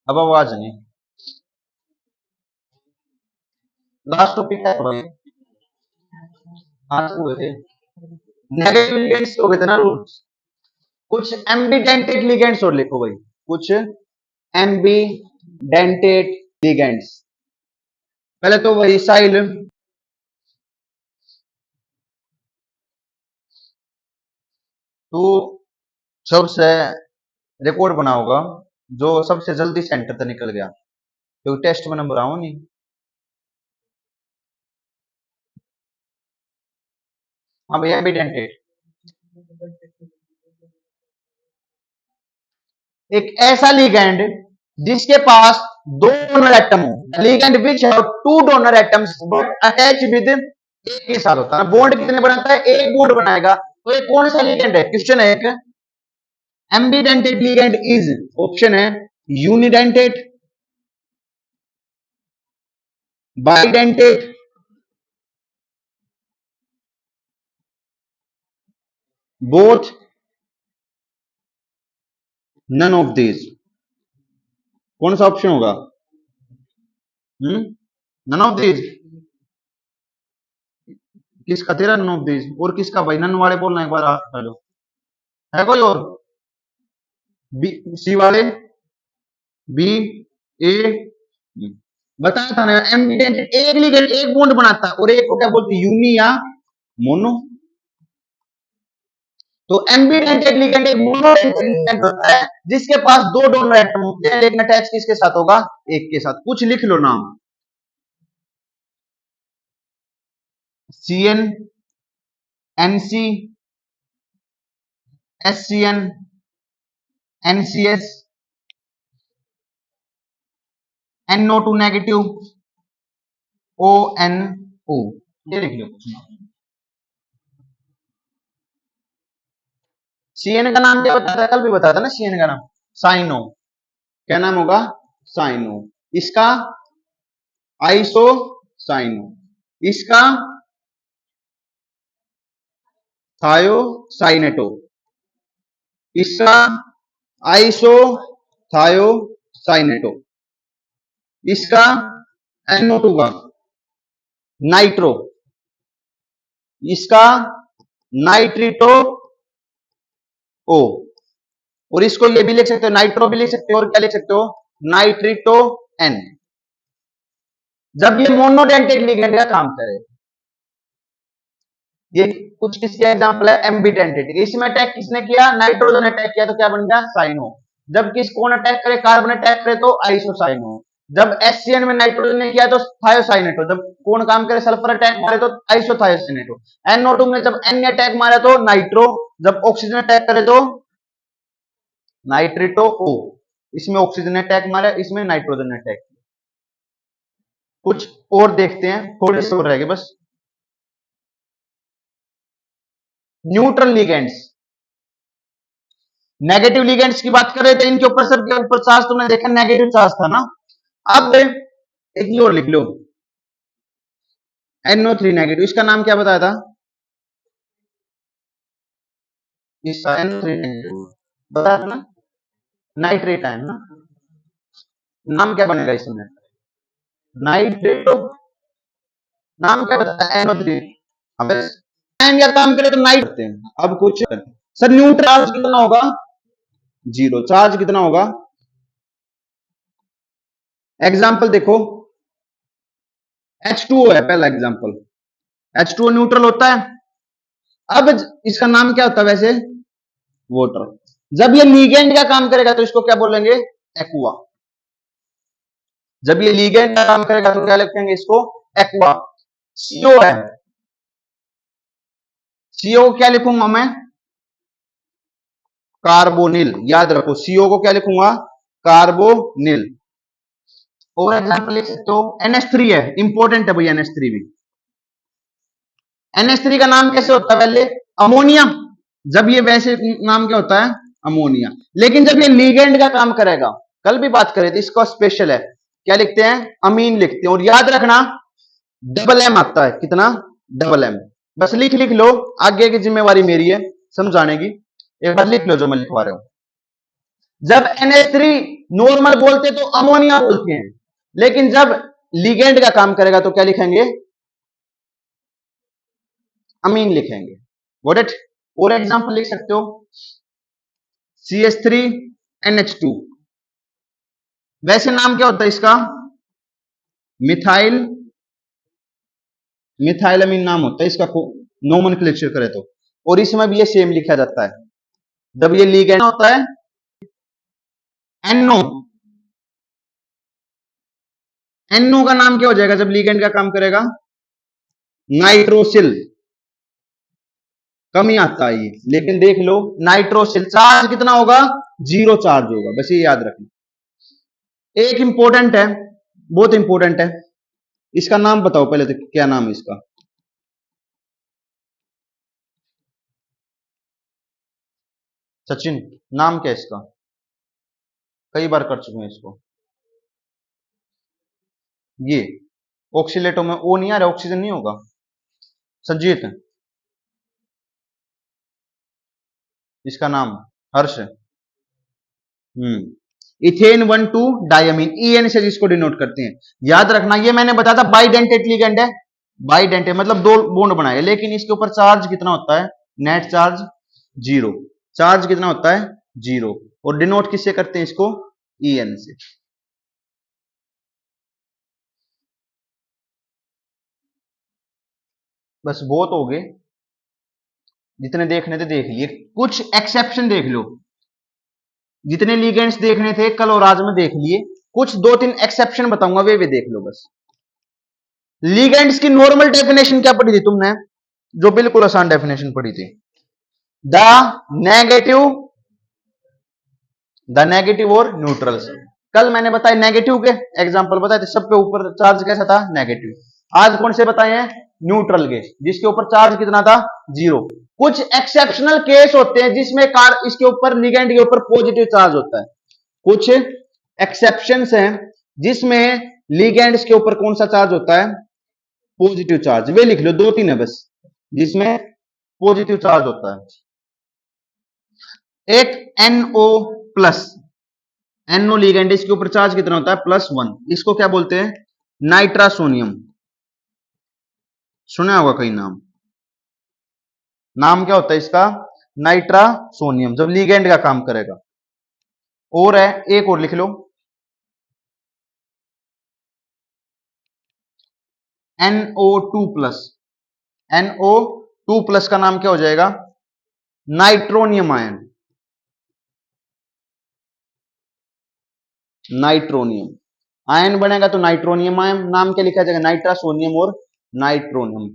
अब आवाज नहीं। लास्ट टॉपिक है भाई, आज हुए थे नेगेटिव लिगेंड्स हो गए थे ना रूल्स। कुछ एम्बीडेंटेड लिगेंड्स और लिखो भाई, कुछ एम्बीडेंटेड लिगेंड्स। पहले तो वही साइल, तो सबसे रिकॉर्ड बना होगा जो सबसे जल्दी सेंटर तक निकल गया, क्योंकि टेस्ट में नंबर आओ नहीं। हाँ भैया एम्बीडेंटेड एक ऐसा लिगेंड जिसके पास दो डोनर एटम हो, ligand which have two donor atoms attach with एक के साथ होता है। बॉन्ड कितने बनाता है? एक बॉन्ड बनाएगा। तो ये कौन सा लिगेंड है? क्वेश्चन है एक। एम्बीडेंटेड लिगेंड इज, ऑप्शन है unidentate, bidentate, both, none of these. कौन सा ऑप्शन होगा? None of these. किसका? तेरा नन ऑफ दीज। और किसका भाई? नन वाले बोलना एक बार हेलो। है कोई और? बी सी वाले, बी, ए। बताया था ना एम्बिडेंट एक लिगेंड एक बॉन्ड बनाता है और एक को क्या बोलते हैं? यूनी या मोनो। तो एम्बिडेंट लिगेंड एक मोनो लिगेंड होता है जिसके पास दो डोनर एटम होते हैं, लेकिन अटैच किसके साथ होगा? एक के साथ। कुछ लिख लो नाम। CN, NC, SCN, NCS, NO2 negative, ONO। ये लिख लो कुछ नाम। CN का नाम क्या बताया था? कल भी बताया था ना CN का नाम, साइनो। क्या नाम होगा? साइनो। इसका आइसो साइनो, इसका थायो साइनेटो, इसका आइसो थायो साइनेटो, इसका NO2 का नाइट्रो, इसका नाइट्रिटो ओ। और इसको ये भी लिख सकते हो, नाइट्रो भी लिख सकते हो, और क्या लिख सकते हो? नाइट्रिटो N। जब ये मोनोडेंटेड लिगेंड का काम करे, ये कुछ किसके एग्जांपल है? एम्बिडेंटेड। इसमें अटैक किसने किया? नाइट्रोजन अटैक किया, तो क्या बन गया? साइनो। जब किस कौन अटैक करे? कार्बन अटैक करे तो आइसोसाइनो। जब एससीएन में नाइट्रोजन ने किया तो थायोसाइनेटो। जब कौन काम करे? सल्फर अटैक मारे तो आइसोथायोसाइनेटो। NO2 में जब N ने अटैक मारा तो नाइट्रो। जब ऑक्सीजन अटैक करे तो नाइट्रिटो ओ। इसमें ऑक्सीजन ने अटैक मारा, इसमें नाइट्रोजन ने अटैक किया। कुछ और देखते हैं, थोड़े से और रहेंगे बस। न्यूट्रल लिगेंड्स, नेगेटिव लिगेंड्स की बात कर रहे थे, इनके ऊपर सब के ऊपर चार्ज तुमने देखा नेगेटिव चार्ज था ना। अब एक और लिख लो, NO3 नेगेटिव। इसका नाम क्या बताया था? इसका NO3 नेगेटिव बताया था ना, नाइट्रेट है ना। नाम क्या बनेगा इसमें? नाइट्रेटो। नाम क्या बताया? NO3। अब या काम करे तो नाइट करते हैं। अब कुछ सर न्यूट्रल चार्ज कितना होगा? जीरो। चार्ज कितना होगा? एग्जाम्पल देखो, H2O है पहला एग्जाम्पल। H2O न्यूट्रल होता है। अब इसका नाम क्या होता है वैसे? वाटर। जब ये लीगेंड का काम करेगा तो इसको क्या बोलेंगे? एक्वा। जब ये लीगेंड का काम करेगा तो क्या लिखेंगे इसको? एक्वा। CO है, CO क्या लिखूंगा मैं? कार्बोनिल। याद रखो CO को क्या लिखूंगा? कार्बोनिल। और एग्जाम्पल लिख सकते हो, NH3 है, इंपॉर्टेंट है भैया NH3 भी। NH3 का नाम कैसे होता है पहले? अमोनिया। जब ये वैसे नाम क्या होता है? अमोनिया। लेकिन जब ये लीगेंड का काम करेगा, कल भी बात करें थे, इसका स्पेशल है, क्या लिखते हैं? अमीन लिखते हैं। और याद रखना डबल M आता है। कितना? Double M। बस लिख लो, आगे की जिम्मेवारी मेरी है समझाने की। एक बार लिख लो जो मैं लिखवा रहा हूं। जब NH3 नॉर्मल बोलते तो अमोनिया बोलते हैं, लेकिन जब लिगेंड का काम करेगा तो क्या लिखेंगे, अमीन लिखेंगे। Got it. और एग्जांपल लिख सकते हो CH3NH2, वैसे नाम क्या होता है इसका, मिथाइल मिथाइल अमीन नाम होता है इसका नोमेनक्लेचर करे तो, और इसमें भी ये सेम लिखा जाता है। जब ये लिगेंड होता है NO, NO का नाम क्या हो जाएगा जब लिगेंड का काम करेगा, नाइट्रोसिल। कम ही आता है ये, लेकिन देख लो नाइट्रोसिल चार्ज कितना होगा, 0 चार्ज होगा, बस ये याद रखना। एक इंपॉर्टेंट है, बहुत इंपॉर्टेंट है, इसका नाम बताओ पहले तो, क्या नाम है इसका, सचिन नाम क्या है इसका, कई बार कर चुके हैं इसको। ये ऑक्सीलेटो में ओ नहीं आ रहा, ऑक्सीजन नहीं होगा, संजीत, इसका नाम हर्ष। इथेन 1,2 डायमीन, EN से जिसको डिनोट करते हैं। याद रखना ये मैंने बताया था बाइडेंटेट लिगेंड है, बाइडेंटेट मतलब दो बॉन्ड बनाए, लेकिन इसके ऊपर चार्ज कितना होता है, नेट चार्ज 0, चार्ज कितना होता है 0, और डिनोट किससे करते हैं इसको, EN से। बस बहुत हो गए, जितने देखने थे देख लिए, कुछ एक्सेप्शन देख लो, जितने लिगेंड्स देखने थे कल और आज में देख लिए, कुछ 2-3 एक्सेप्शन बताऊंगा, वे देख लो बस। लिगेंड्स की नॉर्मल डेफिनेशन क्या पढ़ी थी तुमने, जो बिल्कुल आसान डेफिनेशन पढ़ी थी, द नेगेटिव और न्यूट्रल्स। कल मैंने बताया नेगेटिव के एग्जांपल बताए थे, सबके ऊपर चार्ज कैसा था, नेगेटिव। आज कौन से बताए हैं, न्यूट्रल के, जिसके ऊपर चार्ज कितना था, 0। कुछ एक्सेप्शनल केस होते हैं जिसमें कार इसके ऊपर लिगेंड के ऊपर पॉजिटिव चार्ज होता है, कुछ एक्सेप्शंस हैं जिसमें लिगेंड्स के ऊपर कौन सा चार्ज होता है, पॉजिटिव चार्ज। वे लिख लो, 2-3 है बस जिसमें पॉजिटिव चार्ज होता है। एक NO प्लस, NO लिगेंड, इसके ऊपर चार्ज कितना होता है, +1, इसको क्या बोलते हैं, नाइट्रासोनियम। सुना होगा कहीं नाम, नाम क्या होता है इसका, नाइट्रासोनियम, जब लिगेंड का काम करेगा। और है एक और लिख लो, NO2 प्लस, NO2 प्लस का नाम क्या हो जाएगा, नाइट्रोनियम आयन, नाइट्रोनियम आयन बनेगा तो नाइट्रोनियम आयन, नाम क्या लिखा जाएगा, नाइट्रासोनियम और नाइट्रोनियम।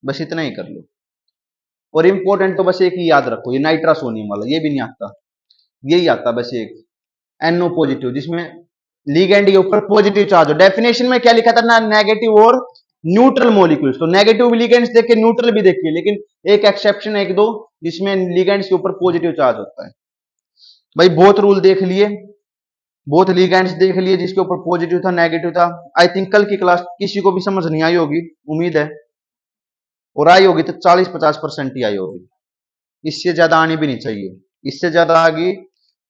बस इतना ही कर लो, और इंपॉर्टेंट तो बस एक ही याद रखो, ये नाइट्रासोनियम वाला, ये भी नहीं आता, यही आता बस एक, NO पॉजिटिव, जिसमें लिगेंड के ऊपर पॉजिटिव चार्ज हो। डेफिनेशन में क्या लिखा था ना, नेगेटिव और न्यूट्रल मॉलिक्यूल्स, तो नेगेटिव लिगेंड्स देखे, न्यूट्रल भी देखिए, लेकिन एक एक्सेप्शन है, एक दो, जिसमें लिगेंड्स के ऊपर पॉजिटिव चार्ज होता है। भाई बहुत रूल देख लिए, बहुत लिगेंड्स देख लिए जिसके ऊपर पॉजिटिव था, नेगेटिव था। आई थिंक कल की क्लास किसी को भी समझ नहीं आई होगी, उम्मीद है, और आई होगी तो 40-50% ही आई होगी, इससे ज्यादा आनी भी नहीं चाहिए। इससे ज्यादा आ गई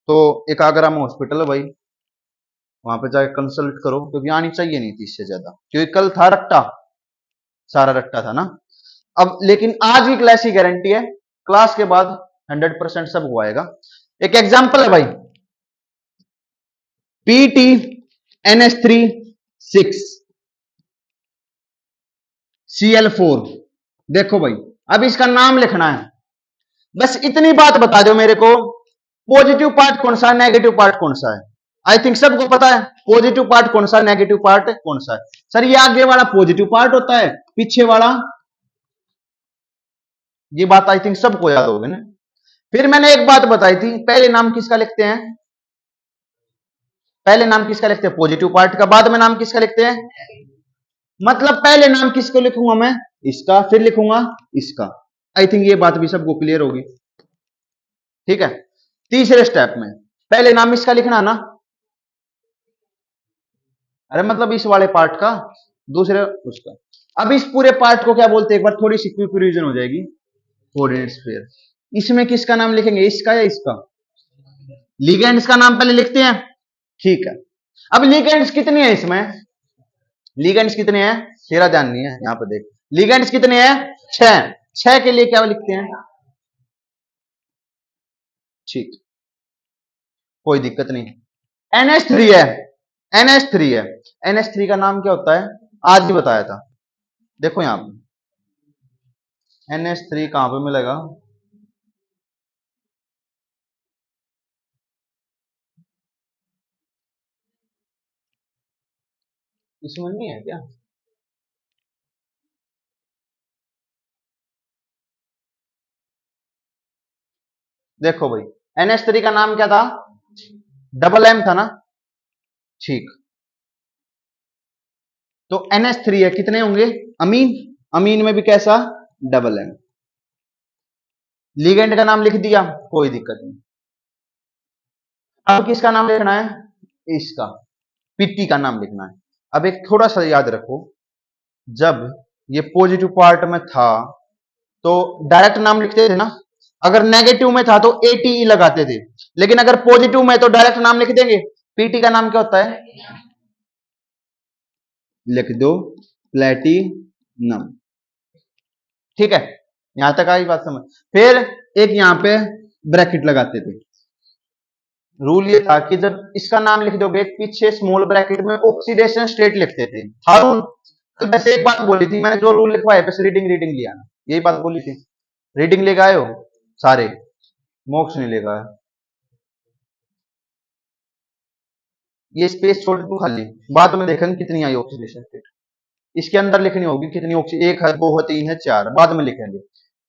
तो एक आगरा में हॉस्पिटल है भाई, वहां पे जाके कंसल्ट करो, क्योंकि आनी चाहिए नहीं थी इससे ज्यादा, क्योंकि कल था रट्टा, सारा रट्टा था ना। अब लेकिन आज की क्लास की गारंटी है, क्लास के बाद 100% सब हुआ आएगा। एक एग्जांपल है भाई, PTNH3 Cl4, देखो भाई अब इसका नाम लिखना है, बस इतनी बात बता दो मेरे को, पॉजिटिव पार्ट कौन सा है, नेगेटिव पार्ट कौन सा है। आई थिंक सबको पता है पॉजिटिव पार्ट कौन सा, नेगेटिव पार्ट कौन सा है। सर ये आगे वाला पॉजिटिव पार्ट होता है, पीछे वाला, ये बात आई थिंक सबको याद होगी ना। फिर मैंने एक बात बताई थी, पहले नाम किसका लिखते हैं, पहले नाम किसका लिखते हैं, पॉजिटिव पार्ट का, बाद में नाम किसका लिखते हैं, मतलब पहले नाम किसको लिखूंगा मैं, इसका, फिर लिखूंगा इसका। आई थिंक ये बात भी सबको क्लियर होगी, ठीक है। तीसरे स्टेप में पहले नाम इसका लिखना ना, अरे मतलब इस वाले पार्ट का, दूसरे उसका। अब इस पूरे पार्ट को क्या बोलते हैं, एक बार थोड़ी सी क्विक रिवीजन हो जाएगी, कोऑर्डिनेट स्फीयर। इसमें किसका नाम लिखेंगे, इसका या इसका, लिगेंड्स का नाम पहले लिखते हैं, ठीक है। अब लिगेंड्स कितनी है इसमें, लिगेंड्स कितने हैं, तेरा ध्यान नहीं है यहां पर देख, लिगेंड्स कितने हैं, 6। 6 के लिए क्या लिखते हैं, ठीक, कोई दिक्कत नहीं। NH3 है, NH3 है, NH3 का नाम क्या होता है, आज ही बताया था। देखो यहां पे NH3 कहां पे मिलेगा, इसमें नहीं है क्या, देखो भाई NH3 का नाम क्या था, डबल एम था ना, ठीक। तो NH3 है, कितने होंगे, अमीन, अमीन में भी कैसा, डबल एम। लिगेंड का नाम लिख दिया, कोई दिक्कत नहीं। अब किसका नाम लिखना है, इसका, पीटी का नाम लिखना है। अब एक थोड़ा सा याद रखो, जब ये पॉजिटिव पार्ट में था तो डायरेक्ट नाम लिखते थे ना, अगर नेगेटिव में था तो ATE लगाते थे, लेकिन अगर पॉजिटिव में तो डायरेक्ट नाम लिख देंगे। पीटी का नाम क्या होता है, लिख दो प्लेटिनम, ठीक है, यहां तक आई बात समझ। फिर एक यहां पे ब्रैकेट लगाते थे, रूल ये था कि जब इसका नाम लिख दोगे पीछे स्मॉल ब्रैकेट में ऑक्सीडेशन स्टेट लिखते थे। था रूल, वैसे एक बात बोली थी मैंने, जो रूल लिखवाए बस रीडिंग रीडिंग लिया, यही बात बोली थी। रीडिंग लेके आए हो सारे, मोक्ष नहीं लेगा, ये स्पेस छोड़ दो खाली, बाद में देखेंगे कितनी आई ऑक्सीडेशन स्टेट, इसके अंदर लिखनी होगी कितनी ऑक्सीजन, 1 है 2 है 3 है 4, बाद में लिखेंगे।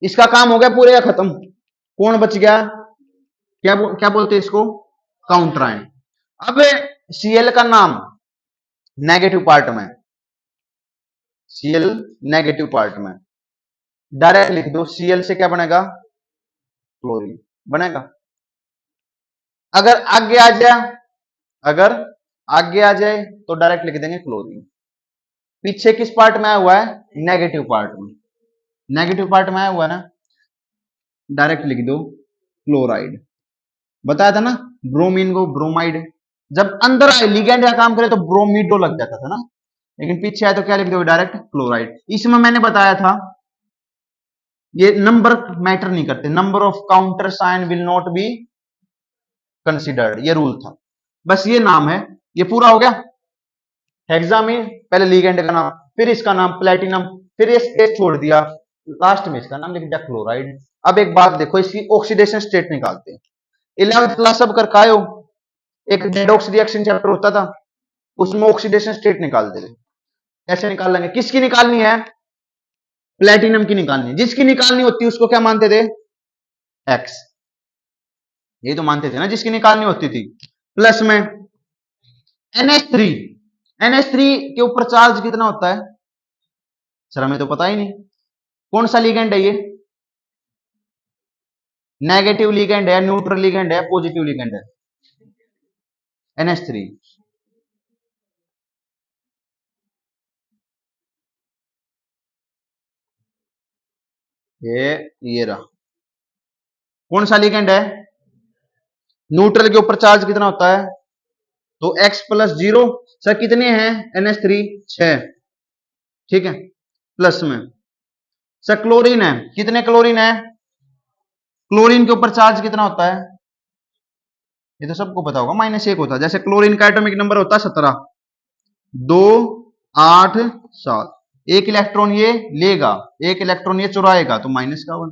इसका काम हो गया पूरे का खत्म। कौन बच गया, क्या बोलते हैं इसको, काउंटर आयन। अब Cl का नाम नेगेटिव पार्ट में, Cl नेगेटिव पार्ट में डायरेक्ट लिख दो, Cl से क्या बनेगा, क्लोरीन बनेगा। अगर आगे आ जाए, अगर आगे आ जाए तो डायरेक्ट लिख देंगे क्लोरीन। पीछे किस पार्ट में आया हुआ है, नेगेटिव पार्ट में, नेगेटिव पार्ट में आया हुआ है ना, डायरेक्ट लिख दो क्लोराइड। बताया था ना, ब्रोमीन को ब्रोमाइड, जब अंदर आए लिगेंड का काम करे तो ब्रोमीडो लग जाता था ना, लेकिन पीछे आए तो क्या लिख दोगे, डायरेक्ट क्लोराइड। इसमें मैंने बताया था ये नंबर मैटर नहीं करते, number of counter sign will not be considered, ये रूल था। बस ये नाम है, ये पूरा हो गया। हेक्सामीन पहले लिगेंड का नाम, फिर इसका नाम प्लेटिनम, फिर ये स्पेस छोड़ दिया, लास्ट में इसका नाम लिख दिया क्लोराइड। अब एक बात देखो, इसकी ऑक्सीडेशन स्टेट निकालते हैं। 11th क्लास सब कर कायो, एक रेडॉक्स रिएक्शन चैप्टर होता था, उसमें ऑक्सीडेशन स्टेट निकालते थे। कैसे निकाल लेंगे, किसकी निकालनी है, प्लेटिनम की निकालनी है। जिसकी निकालनी होती उसको क्या मानते थे, एक्स, ये तो मानते थे ना जिसकी निकालनी होती थी। प्लस में NH3, NH3 के ऊपर चार्ज कितना होता है, सर हमें तो पता ही नहीं, कौन सा लिगेंड है ये, नेगेटिव लिगेंड है, न्यूट्रल लिगेंड है, पॉजिटिव लिगेंड है, NH3। ये रहा, कौन सा लिगेंड है, न्यूट्रल के ऊपर चार्ज कितना होता है, तो x प्लस 0। सर कितने हैं NH3, 6, ठीक है, प्लस में सर क्लोरीन है, कितने क्लोरीन है, क्लोरीन के ऊपर चार्ज कितना होता है, ये तो सबको पता होगा, -1 होता है। जैसे क्लोरीन का एटॉमिक नंबर होता है 17, 2 8 7, एक इलेक्ट्रॉन ये लेगा, एक इलेक्ट्रॉन ये चुराएगा, तो -1।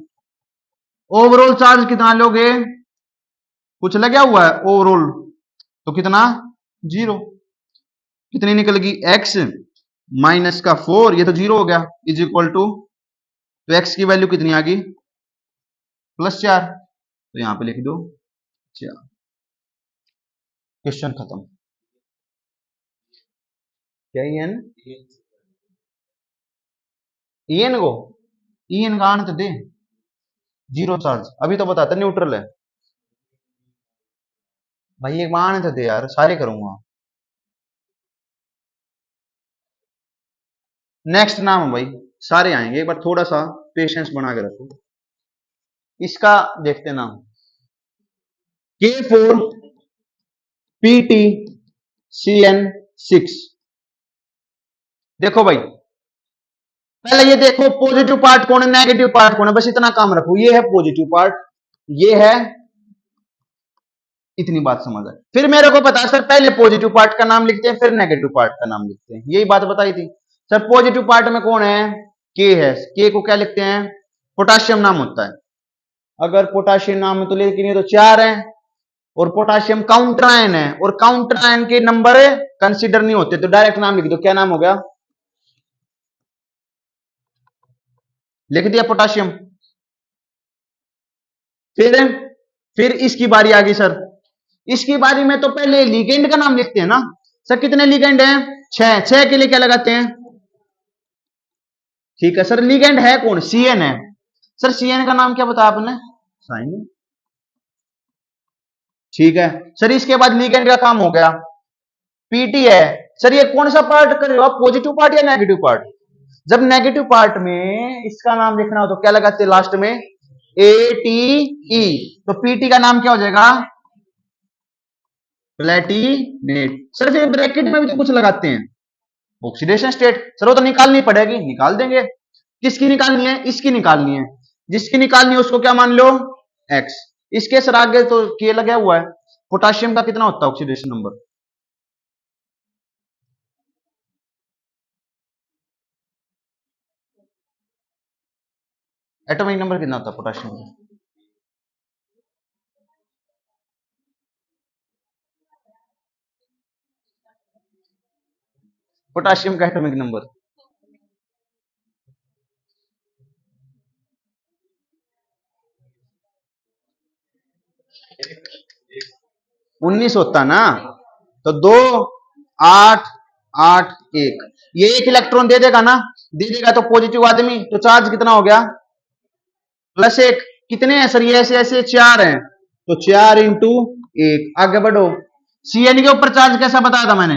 ओवरऑल चार्ज कितना लोगे, कुछ लगा हुआ है ओवरऑल, तो कितना 0, कितनी निकलेगी x माइनस का 4, ये तो 0 हो गया, इज इक्वल टू, तो x की वैल्यू कितनी आ गई, +4, तो यहां पे लिख दो 4। क्वेश्चन खत्म। क्या ईएन, ईएन को, ईएन का आने तो दे, 0 चार्ज, अभी तो बताता न्यूट्रल है भाई, एक आने तो दे यार, सारे करूंगा। नेक्स्ट नाम है भाई, सारे आएंगे, एक बार थोड़ा सा पेशेंस बना के रखो। इसका देखते नाम, K4 PtCN6। देखो भाई, पहले ये देखो पॉजिटिव पार्ट कौन है, नेगेटिव पार्ट कौन है, बस इतना काम रखो। ये है पॉजिटिव पार्ट, ये है, इतनी बात समझ आए। फिर मेरे को पता है सर, पहले पॉजिटिव पार्ट का नाम लिखते हैं फिर नेगेटिव पार्ट का नाम लिखते हैं, यही बात बताई थी सर। पॉजिटिव पार्ट में कौन है, के है, के को क्या लिखते हैं, पोटाशियम नाम होता है। अगर पोटाशियम नाम है तो लेकिन ये तो 4 है, और पोटाशियम काउंटर आयन है, और काउंटर आयन के नंबर कंसीडर नहीं होते, तो डायरेक्ट नाम लिख दो, क्या नाम हो गया, लिख दिया पोटाशियम। फिर इसकी बारी आ गई सर। इसकी बारी में तो पहले लिगेंड का नाम लिखते हैं ना सर। कितने लिगेंड हैं, 6। 6 के लिए क्या लगाते हैं, ठीक है सर। लिगेंड है कौन, सीएन है सर। सीएन का नाम क्या बताया आपने, साइन, ठीक है सर। इसके बाद लिगेंड का काम हो गया, पीटी है सर। ये कौन सा पार्ट कर रहे हो आप, पॉजिटिव पार्ट या नेगेटिव पार्ट। जब नेगेटिव पार्ट में इसका नाम लिखना हो तो क्या लगाते हैं लास्ट में, ATE। तो पीटी का नाम क्या हो जाएगा, प्लेटिनेट सर। फिर ब्रैकेट में भी तो कुछ लगाते हैं, ऑक्सीडेशन स्टेट सर। वो तो निकालनी पड़ेगी, निकाल देंगे। किसकी निकालनी है, इसकी निकालनी है। जिसकी निकालनी है उसको क्या मान लो, एक्स। इसके सर आगे तो के लगा हुआ है। पोटाशियम का कितना होता है ऑक्सीडेशन नंबर, एटॉमिक नंबर कितना होता है पोटाशियम का, पोटाशियम का एटॉमिक नंबर 19 होता ना। तो 2 8 8 1, ये एक इलेक्ट्रॉन दे देगा ना, दे देगा तो पॉजिटिव आदमी, तो चार्ज कितना हो गया, +1। कितने हैं सर, ये ऐसे ऐसे 4 हैं, तो 4 इंटू 1। आगे बढ़ो, सीएन के ऊपर चार्ज कैसा बताया था मैंने,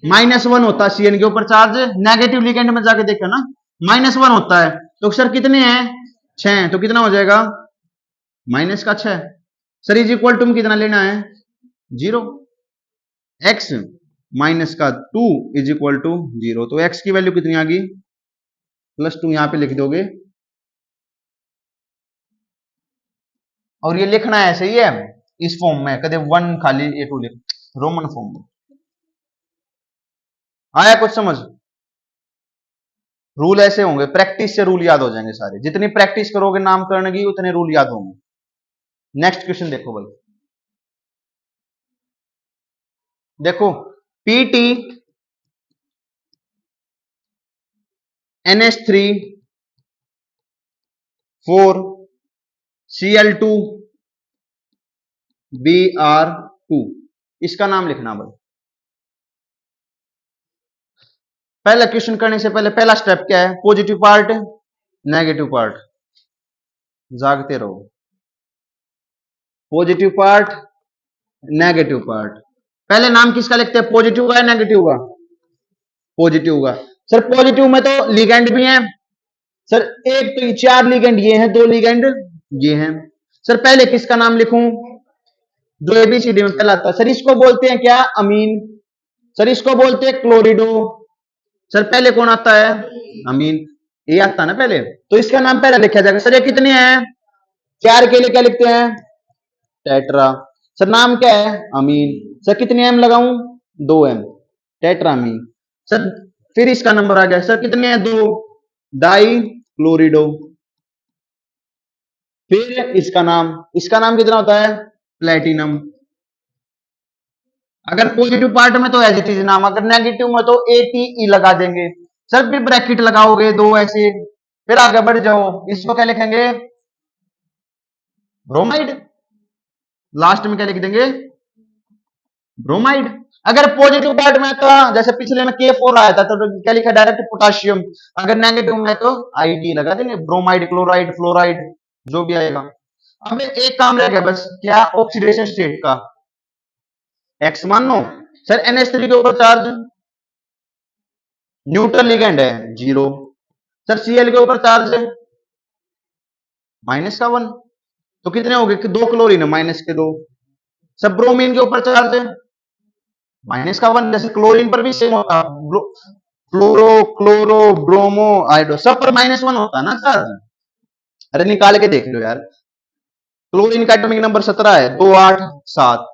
-1 होता है सीएन के ऊपर चार्ज। नेगेटिव लिगेंड में जाके देखा ना, -1 होता है। तो सर कितने हैं, 6। तो कितना हो जाएगा, -6 सर। इज इक्वल टू कितना लेना है, 0। X -2 is equal to 0। तो एक्स की वैल्यू कितनी आ गई, +2। यहां पे लिख दोगे, और ये लिखना है ऐसे ही है, इस फॉर्म में, कदे 1 खाली A2 लिख, रोमन फॉर्म में। आया कुछ समझ, रूल ऐसे होंगे, प्रैक्टिस से रूल याद हो जाएंगे सारे। जितनी प्रैक्टिस करोगे नामकरण की उतने रूल याद होंगे। नेक्स्ट क्वेश्चन देखो भाई, देखो पीटी NH3 4 Cl2 Br2, इसका नाम लिखना भाई। पहला क्वेश्चन करने से पहले पहला स्टेप क्या है, पॉजिटिव पार्ट नेगेटिव पार्ट, जागते रहो। पॉजिटिव पार्ट नेगेटिव पार्ट, पहले नाम किसका लिखते हैं, पॉजिटिव का या नेगेटिव का, पॉजिटिव का सर। पॉजिटिव में तो लिगेंड भी है सर, एक तो 4 लिगेंड ये हैं, 2 लिगेंड ये हैं सर। पहले किसका नाम लिखूं, जो ABCD में पहला आता है सर, इसको बोलते हैं क्या, अमीन सर। इसको बोलते हैं क्लोरिडो सर। पहले कौन आता है, अमीन, ये आता है ना पहले, तो इसका नाम पहले लिखा जाएगा सर। ये कितने हैं, 4 के लिए क्या लिखते हैं, टेट्रा सर। नाम क्या है, अमीन सर। कितने एम लगाऊं, 2 M, टेट्रामीन सर। फिर इसका नंबर आ गया सर, कितने हैं, 2, डाई क्लोरिडो। फिर इसका नाम कितना होता है, प्लेटिनम। अगर पॉजिटिव पार्ट में तो एज इट इज नाम, अगर नेगेटिव में तो ATE लगा देंगे सर। फिर ब्रैकेट लगाओगे 2 ऐसे, फिर आगे बढ़ जाओ, इसको क्या लिखेंगे, ब्रोमाइड। लास्ट में क्या लिख देंगे, ब्रोमाइड। अगर पॉजिटिव पार्ट में था, जैसे पिछले में K4 आया था, तो क्या लिखा डायरेक्ट, पोटाशियम। अगर नेगेटिव में तो ID लगा देंगे, ब्रोमाइड, क्लोराइड, फ्लोराइड, जो भी आएगा। अब एक काम रह गया बस, क्या, ऑक्सीडेशन स्टेट का। एक्स मान लो सर। NH3 के ऊपर चार्ज न्यूट्रल लिगेंड है, 0 सर। Cl के ऊपर चार्ज है -1, तो कितने हो गए, 2 क्लोरीन है, -2। सब ब्रोमीन के ऊपर चार्ज है, माइनस का 1। जैसे क्लोरीन पर भी सेम होता, क्लोरो क्लोरो ब्रोमो आइडो सब पर -1 होता है ना चार्ज। अरे निकाल के देख लो यार। क्लोरीन का एटॉमिक नंबर 17 है, 2 8 7।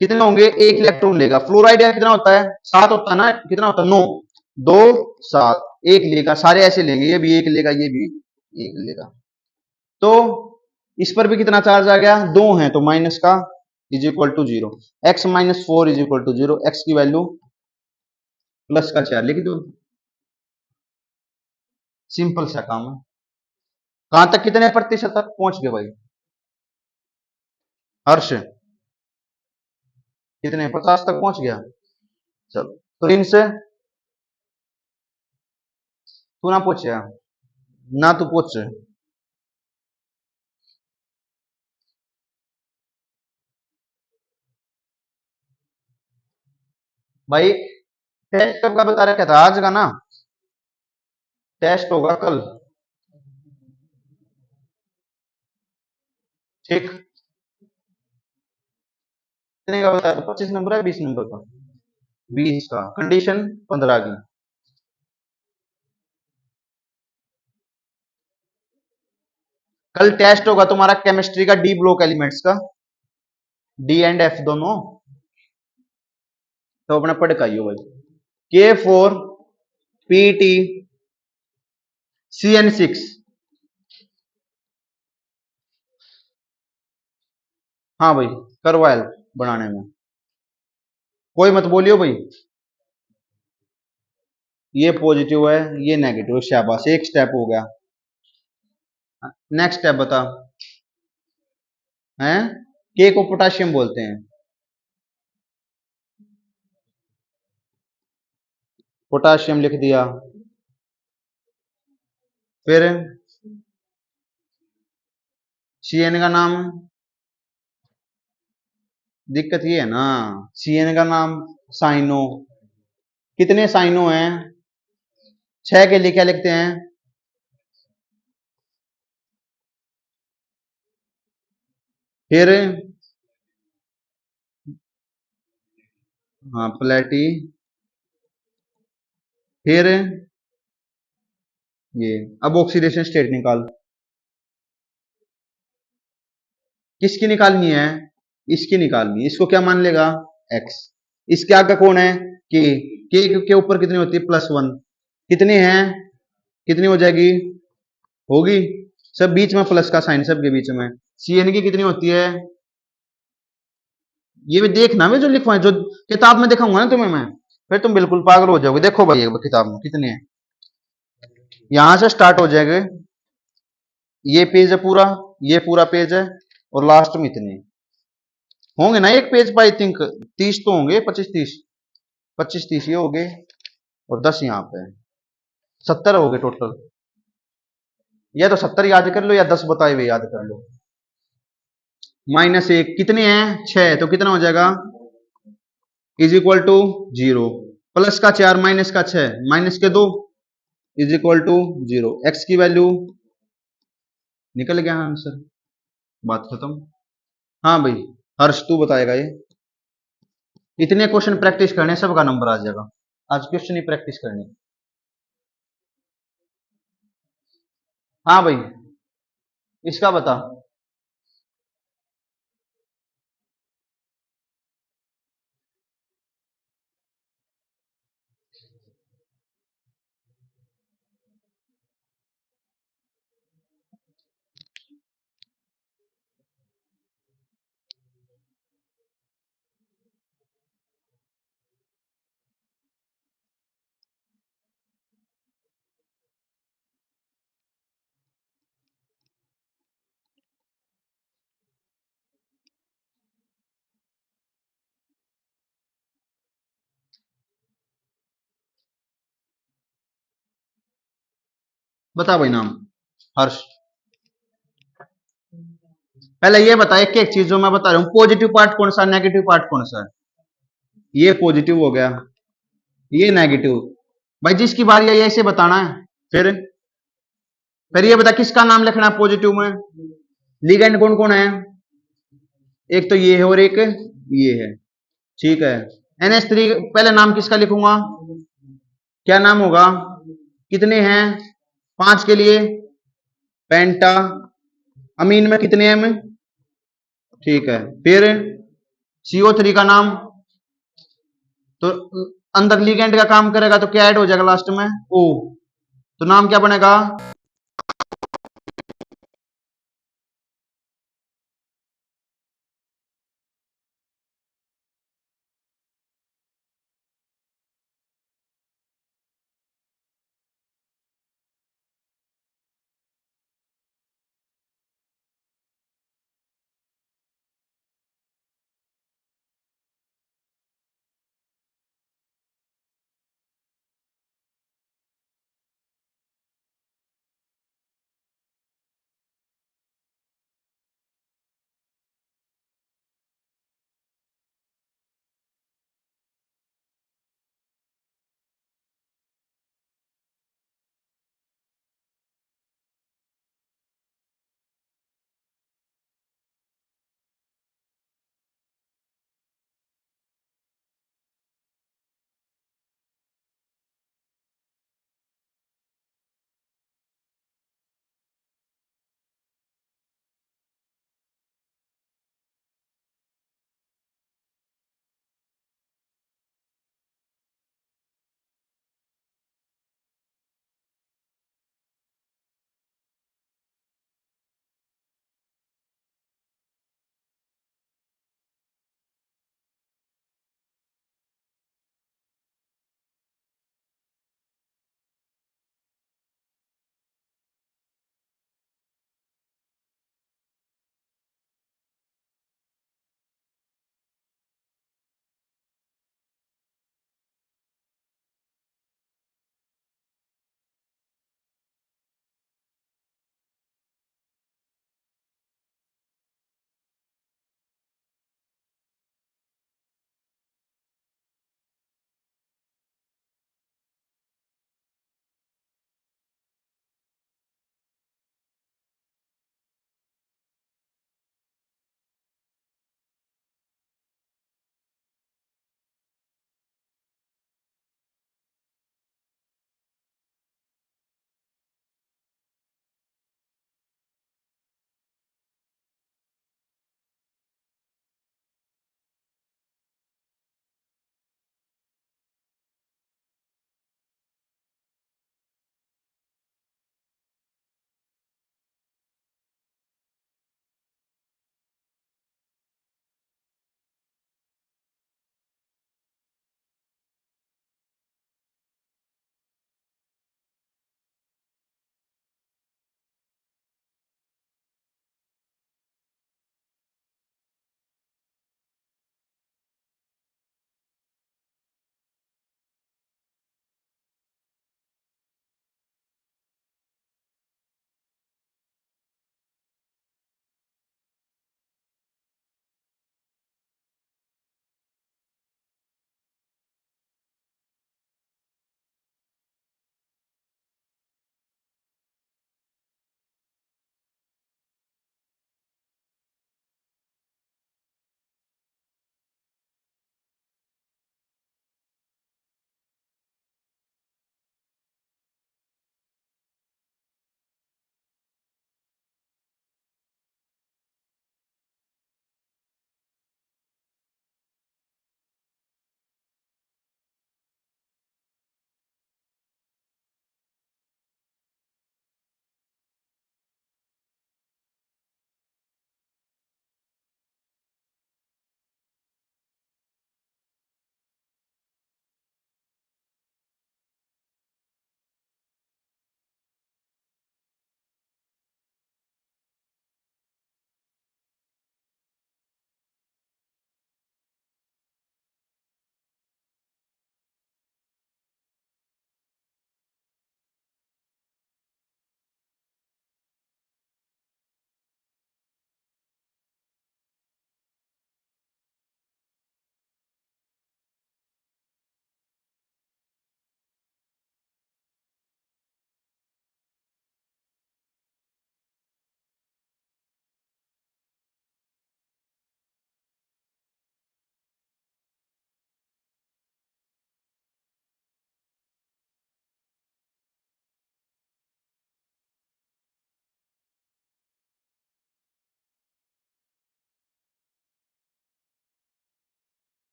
कितने होंगे, एक इलेक्ट्रॉन लेगा। फ्लोराइड का कितना होता है, 7 होता है ना, कितना होता है 9, 2 7, एक लेगा। सारे ऐसे लेंगे, ये भी एक लेगा, ये भी एक लेगा। तो इस पर भी कितना चार्ज आ गया, 2 है तो माइनस का is equal to 0। x minus 4 is equal to 0। X की वैल्यू प्लस का 4 लिख दो, सिंपल सा काम है। कहां तक, कितने प्रतिशत तक पहुंच गए भाई हर्ष, कितने, 50 तक पहुंच गया। चलो तो इनसे तू ना पूछे ना, तू पूछ भाई। टेस्ट कब का बता रखा था, आज का ना, टेस्ट होगा कल, ठीक। कितने का बताया, 25 नंबर है, 20 नंबर का, 20 का, कंडीशन 15 की। कल टेस्ट होगा तुम्हारा केमिस्ट्री का, डी ब्लॉक एलिमेंट्स का, डी एंड एफ दोनों। तो अपना पढ़ के आइयो भाई। K4PtCN6। हाँ भाई, करवा हेल्प बनाने में, कोई मत बोलियो भाई। ये पॉजिटिव है, ये नेगेटिव, शाबाश, एक स्टेप हो गया। नेक्स्ट स्टेप बता, हैं के को पोटाशियम बोलते हैं, पोटाशियम लिख दिया। फिर सीएन का नाम, दिक्कत ये है ना, सीएन का नाम साइनो। कितने साइनो हैं, 6 के लिए क्या लिखते हैं, फिर हाँ प्लेटी, फिर ये। अब ऑक्सीडेशन स्टेट निकाल, किसकी निकालनी है, इसकी निकालनी है। इसको क्या मान लेगा, एक्स। इसके आगे कौन है, के। के ऊपर कितनी होती है, +1। कितने हैं, कितनी हो जाएगी, होगी, सब बीच में प्लस का साइन, सब के बीच में। सीएन की कितनी होती है, ये भी देखना, मैं जो लिखवाए, जो किताब में दिखाऊंगा ना तुम्हें मैं, फिर तुम बिल्कुल पागल हो जाओगे। देखो भाई एक किताब में कितने हैं, यहां से स्टार्ट हो जाएगा, ये पेज है पूरा, ये पूरा पेज है, और लास्ट में इतने होंगे ना, एक पेज पर आई थिंक 30 तो होंगे, 25 30, 25 30 ये हो गए, और 10 यहाँ पे, 70 हो गए टोटल। या तो 70 याद कर लो, या 10 बताए हुए याद कर लो। -1 कितने हैं, 6, तो कितना हो जाएगा, इज इक्वल टू 0। प्लस का 4 माइनस का 6 माइनस के 2 इज इक्वल टू 0। एक्स की वैल्यू निकल गया आंसर, बात खत्म। हाँ भाई हर्ष तू बताएगा ये, इतने क्वेश्चन प्रैक्टिस करने, सबका नंबर आ जाएगा। आज क्वेश्चन ही प्रैक्टिस करनी। हाँ भाई, इसका बता, बता भाई नाम, हर्ष। पहले ये बता, एक एक चीज जो मैं बता रहा हूँ, पॉजिटिव पार्ट कौन सा, नेगेटिव पार्ट कौन सा है। ये पॉजिटिव हो गया, ये नेगेटिव। भाई जिसकी बारी है ऐसे बताना है। फिर ये बता किसका नाम लिखना है पॉजिटिव में, लिगेंड कौन कौन है, एक तो ये है और एक ये है, ठीक है। NH3 पहले नाम किसका लिखूंगा, क्या नाम होगा, कितने हैं 5 के लिए पेंटा, अमीन में कितने एम, ठीक है। फिर CO3 का नाम, तो अंदर लिगेंड का काम करेगा तो क्या ऐड हो जाएगा लास्ट में, O, तो नाम क्या बनेगा